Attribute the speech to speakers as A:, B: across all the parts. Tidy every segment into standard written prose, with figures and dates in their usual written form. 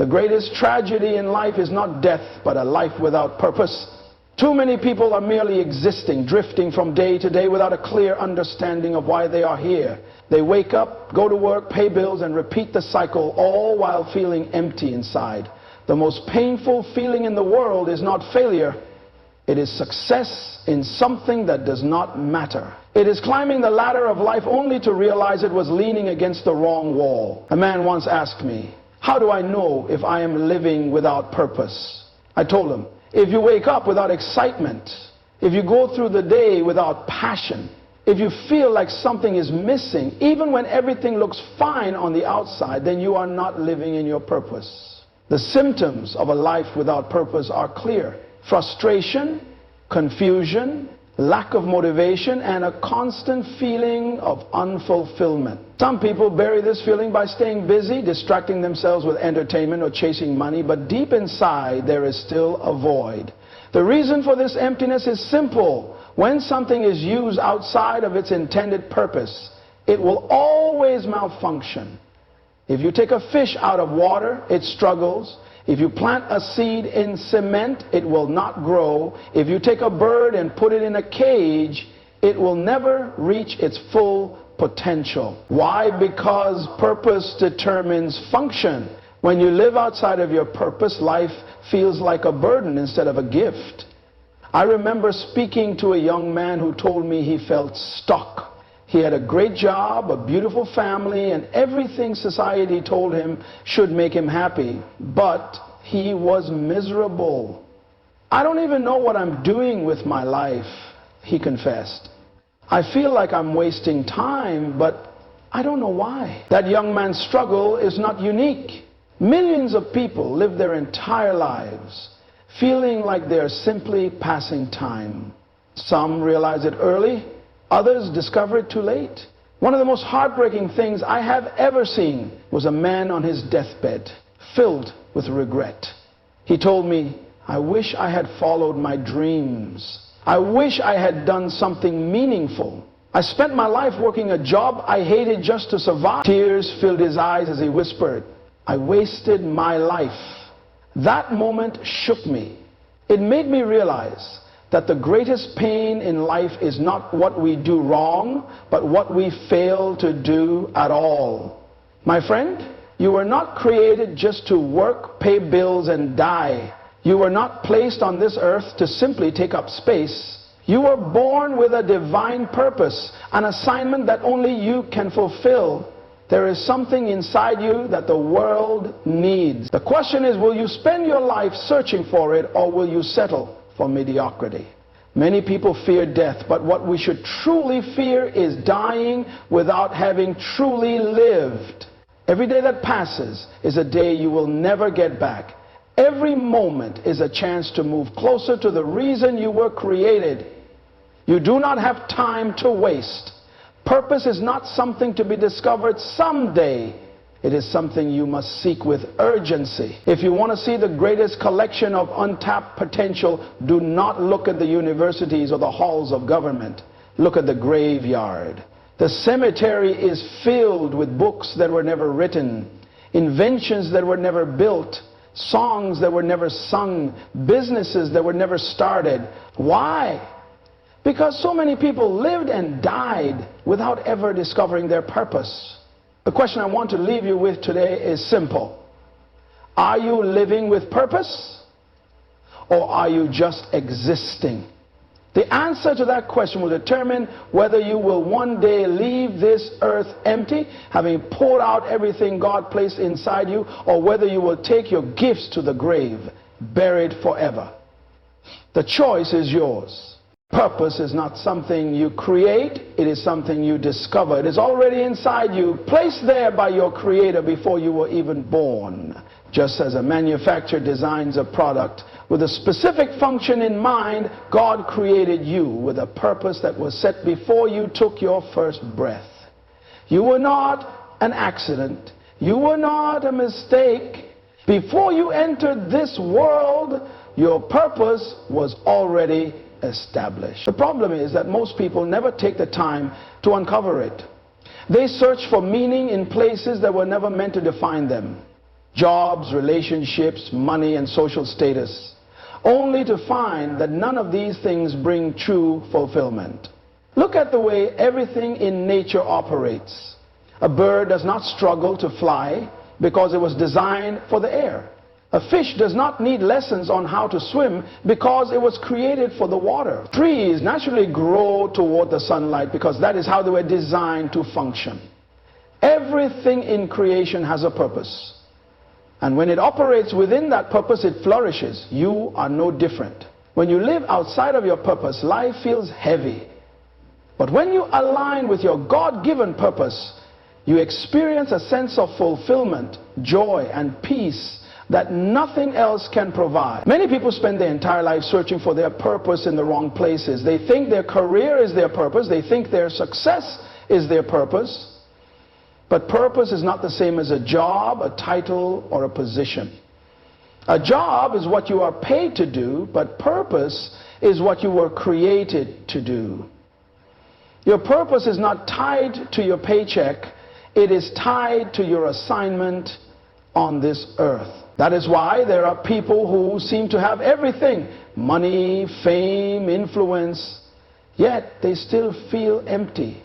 A: The greatest tragedy in life is not death, but a life without purpose. Too many people are merely existing, drifting from day to day without a clear understanding of why they are here. They wake up, go to work, pay bills, and repeat the cycle, all while feeling empty inside. The most painful feeling in the world is not failure. It is success in something that does not matter. It is climbing the ladder of life only to realize it was leaning against the wrong wall. A man once asked me, "How do I know if I am living without purpose?" I told him, if you wake up without excitement, if you go through the day without passion, if you feel like something is missing, even when everything looks fine on the outside, then you are not living in your purpose. The symptoms of a life without purpose are clear: frustration, confusion, lack of motivation, and a constant feeling of unfulfillment. Some people bury this feeling by staying busy, distracting themselves with entertainment or chasing money, but deep inside there is still a void. The reason for this emptiness is simple. When something is used outside of its intended purpose, it will always malfunction. If you take a fish out of water, it struggles. If you plant a seed in cement, it will not grow. If you take a bird and put it in a cage, it will never reach its full potential. Why? Because purpose determines function. When you live outside of your purpose, life feels like a burden instead of a gift. I remember speaking to a young man who told me he felt stuck. He had a great job, a beautiful family, and everything society told him should make him happy. But he was miserable. "I don't even know what I'm doing with my life," he confessed. "I feel like I'm wasting time, but I don't know why." That young man's struggle is not unique. Millions of people live their entire lives feeling like they're simply passing time. Some realize it early. Others discover it too late. One of the most heartbreaking things I have ever seen was a man on his deathbed, filled with regret. He told me, "I wish I had followed my dreams. I wish I had done something meaningful. I spent my life working a job I hated just to survive." Tears filled his eyes as he whispered, "I wasted my life." That moment shook me. It made me realize that the greatest pain in life is not what we do wrong, but what we fail to do at all. My friend, you were not created just to work, pay bills, and die. You were not placed on this earth to simply take up space. You were born with a divine purpose, an assignment that only you can fulfill. There is something inside you that the world needs. The question is, will you spend your life searching for it, or will you settle for mediocrity? Many people fear death, but what we should truly fear is dying without having truly lived. Every day that passes is a day you will never get back. Every moment is a chance to move closer to the reason you were created. You do not have time to waste. Purpose is not something to be discovered someday. It is something you must seek with urgency. If you want to see the greatest collection of untapped potential, do not look at the universities or the halls of government. Look at the graveyard. The cemetery is filled with books that were never written, inventions that were never built, songs that were never sung, businesses that were never started. Why? Because so many people lived and died without ever discovering their purpose. The question I want to leave you with today is simple. Are you living with purpose, or are you just existing? The answer to that question will determine whether you will one day leave this earth empty, having poured out everything God placed inside you, or whether you will take your gifts to the grave, buried forever. The choice is yours. Purpose is not something you create, it is something you discover. It is already inside you, placed there by your Creator before you were even born. Just as a manufacturer designs a product with a specific function in mind, God created you with a purpose that was set before you took your first breath. You were not an accident. You were not a mistake. Before you entered this world, your purpose was already established. The problem is that most people never take the time to uncover it. They search for meaning in places that were never meant to define them. jobs, relationships, money, and social status, only to find that none of these things bring true fulfillment. Look at the way everything in nature operates. A bird does not struggle to fly because it was designed for the air. A fish does not need lessons on how to swim because it was created for the water. Trees naturally grow toward the sunlight because that is how they were designed to function. Everything in creation has a purpose. And when it operates within that purpose, it flourishes. You are no different. When you live outside of your purpose, life feels heavy. But when you align with your God-given purpose, you experience a sense of fulfillment, joy, and peace that nothing else can provide. Many people spend their entire life searching for their purpose in the wrong places. They think their career is their purpose. They think their success is their purpose. But purpose is not the same as a job, a title, or a position. A job is what you are paid to do, but purpose is what you were created to do. Your purpose is not tied to your paycheck. It is tied to your assignment on this earth. That is why there are people who seem to have everything: money, fame, influence, yet they still feel empty.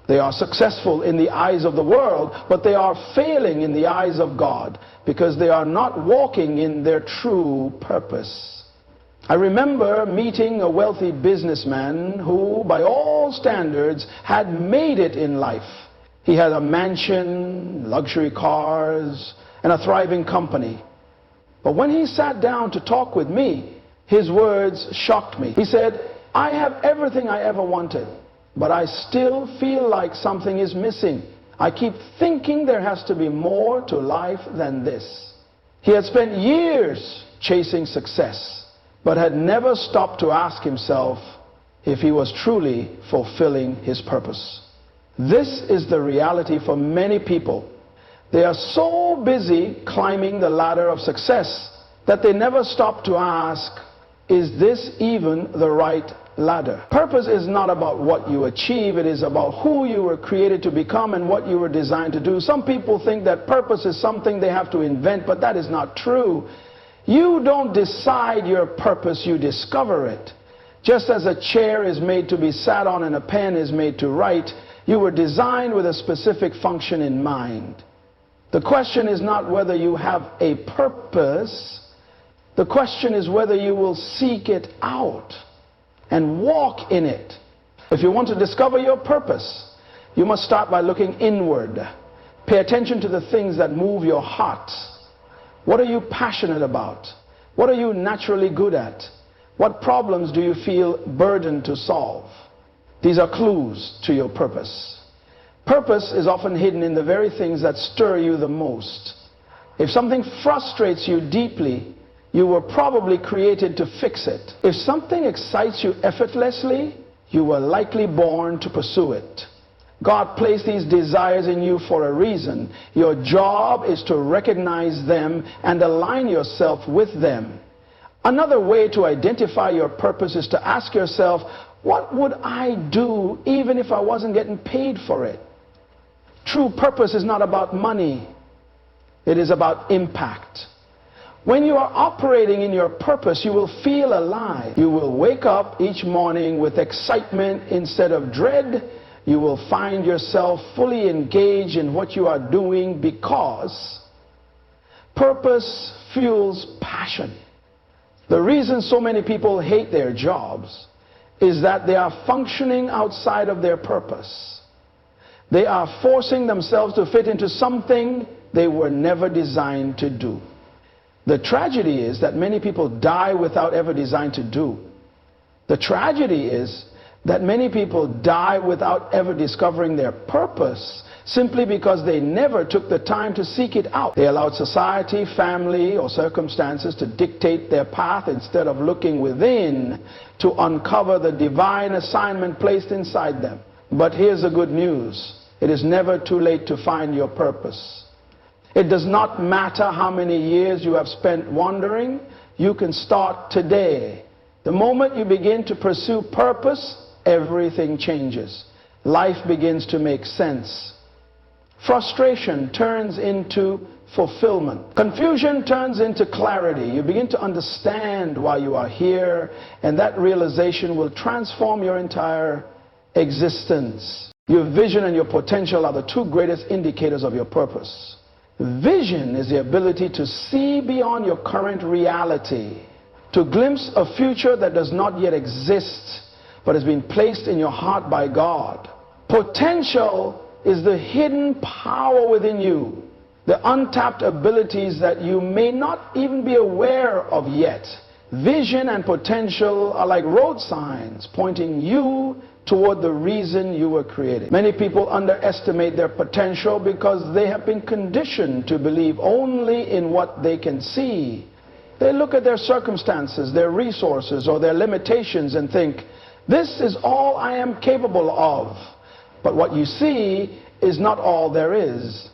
A: They are successful in the eyes of the world, but they are failing in the eyes of God because they are not walking in their true purpose. I remember meeting a wealthy businessman who, by all standards, had made it in life. He had a mansion, luxury cars, and a thriving company. But when he sat down to talk with me, his words shocked me. He said, "I have everything I ever wanted, but I still feel like something is missing. I keep thinking there has to be more to life than this." He had spent years chasing success, but had never stopped to ask himself if he was truly fulfilling his purpose. This is the reality for many people. They are so busy climbing the ladder of success that they never stop to ask, is this even the right ladder? Purpose is not about what you achieve. It is about who you were created to become and what you were designed to do. Some people think that purpose is something they have to invent, but that is not true. You don't decide your purpose, you discover it. Just as a chair is made to be sat on and a pen is made to write, you were designed with a specific function in mind. The question is not whether you have a purpose. The question is whether you will seek it out and walk in it. If you want to discover your purpose, you must start by looking inward. Pay attention to the things that move your heart. What are you passionate about? What are you naturally good at? What problems do you feel burdened to solve? These are clues to your purpose. Purpose is often hidden in the very things that stir you the most. If something frustrates you deeply, you were probably created to fix it. If something excites you effortlessly, you were likely born to pursue it. God placed these desires in you for a reason. Your job is to recognize them and align yourself with them. Another way to identify your purpose is to ask yourself, what would I do even if I wasn't getting paid for it? True purpose is not about money. It is about impact. When you are operating in your purpose, you will feel alive. You will wake up each morning with excitement instead of dread. You will find yourself fully engaged in what you are doing because purpose fuels passion. The reason so many people hate their jobs is that they are functioning outside of their purpose. They are forcing themselves to fit into something they were never designed to do. The tragedy is that many people die without ever designed to do. The tragedy is that many people die without ever discovering their purpose simply because they never took the time to seek it out. They allowed society, family, or circumstances to dictate their path instead of looking within to uncover the divine assignment placed inside them. But here's the good news. It is never too late to find your purpose. It does not matter how many years you have spent wandering. You can start today. The moment you begin to pursue purpose, everything changes. Life begins to make sense. Frustration turns into fulfillment. Confusion turns into clarity. You begin to understand why you are here, and that realization will transform your entire existence. Your vision and your potential are the two greatest indicators of your purpose. Vision is the ability to see beyond your current reality, to glimpse a future that does not yet exist, but has been placed in your heart by God. Potential is the hidden power within you, the untapped abilities that you may not even be aware of yet. Vision and potential are like road signs pointing you toward the reason you were created. Many people underestimate their potential because they have been conditioned to believe only in what they can see. They look at their circumstances, their resources, or their limitations and think, this is all I am capable of. But what you see is not all there is.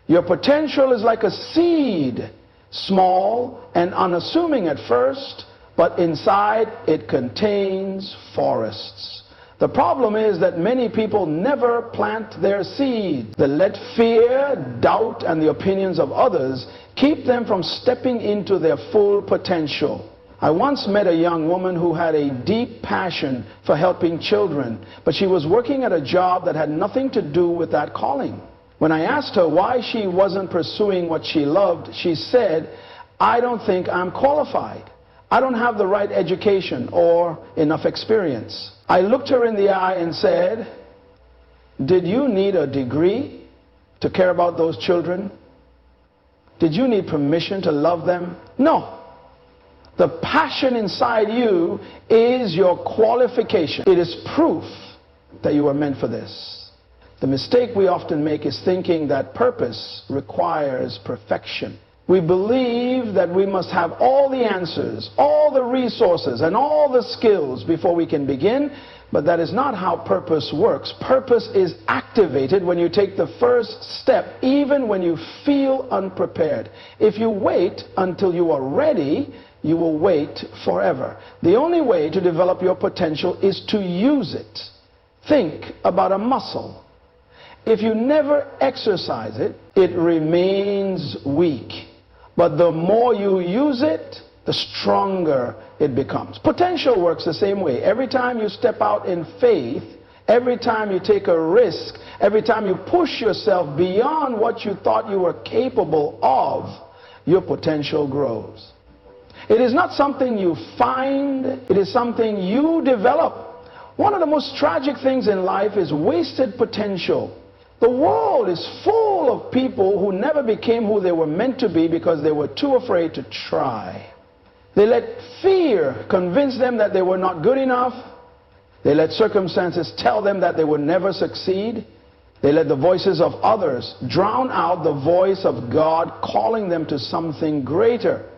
A: Your potential is like a seed, small and unassuming at first, but inside it contains forests. The problem is that many people never plant their seed. They let fear, doubt, and the opinions of others keep them from stepping into their full potential. I once met a young woman who had a deep passion for helping children, but she was working at a job that had nothing to do with that calling. When I asked her why she wasn't pursuing what she loved, she said, I don't think I'm qualified. I don't have the right education or enough experience. I looked her in the eye and said, did you need a degree to care about those children? Did you need permission to love them? No. The passion inside you is your qualification. It is proof that you are meant for this. The mistake we often make is thinking that purpose requires perfection. We believe that we must have all the answers, all the resources, and all the skills before we can begin, but that is not how purpose works. Purpose is activated when you take the first step, even when you feel unprepared. If you wait until you are ready, you will wait forever. The only way to develop your potential is to use it. Think about a muscle. If you never exercise it, it remains weak. But the more you use it, the stronger it becomes. Potential works the same way. Every time you step out in faith, every time you take a risk, every time you push yourself beyond what you thought you were capable of, your potential grows. It is not something you find, it is something you develop. One of the most tragic things in life is wasted potential. The world is full of people who never became who they were meant to be because they were too afraid to try. They let fear convince them that they were not good enough. They let circumstances tell them that they would never succeed. They let the voices of others drown out the voice of God calling them to something greater.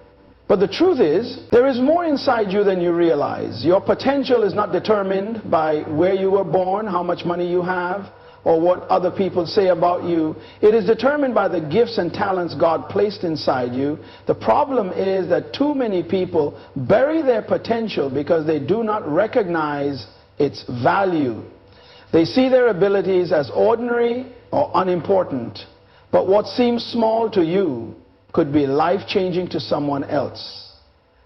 A: But the truth is, there is more inside you than you realize. Your potential is not determined by where you were born, how much money you have, or what other people say about you. It is determined by the gifts and talents God placed inside you. The problem is that too many people bury their potential because they do not recognize its value. They see their abilities as ordinary or unimportant. But what seems small to you could be life-changing to someone else.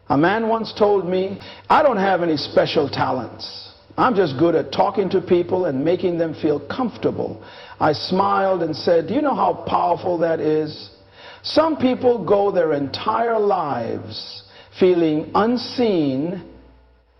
A: A man once told me, I don't have any special talents. I'm just good at talking to people and making them feel comfortable. I smiled and said, do you know how powerful that is? Some people go their entire lives feeling unseen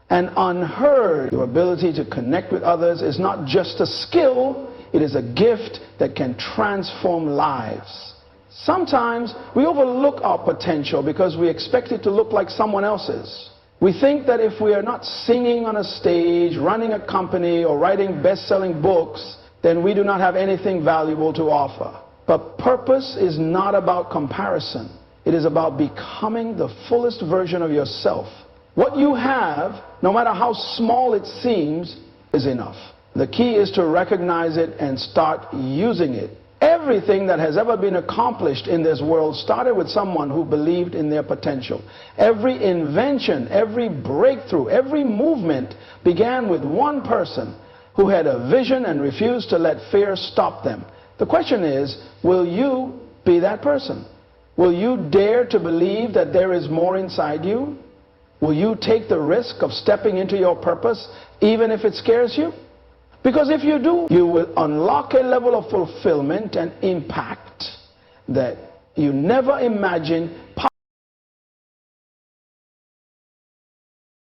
A: and unheard. Your ability to connect with others is not just a skill, it is a gift that can transform lives. Sometimes we overlook our potential because we expect it to look like someone else's. We think that if we are not singing on a stage, running a company, or writing best-selling books, then we do not have anything valuable to offer. But purpose is not about comparison. It is about becoming the fullest version of yourself. What you have, no matter how small it seems, is enough. The key is to recognize it and start using it. Everything that has ever been accomplished in this world started with someone who believed in their potential. Every invention, every breakthrough, every movement began with one person who had a vision and refused to let fear stop them. The question is, will you be that person? Will you dare to believe that there is more inside you? Will you take the risk of stepping into your purpose even if it scares you? Because if you do, you will unlock a level of fulfillment and impact that you never imagined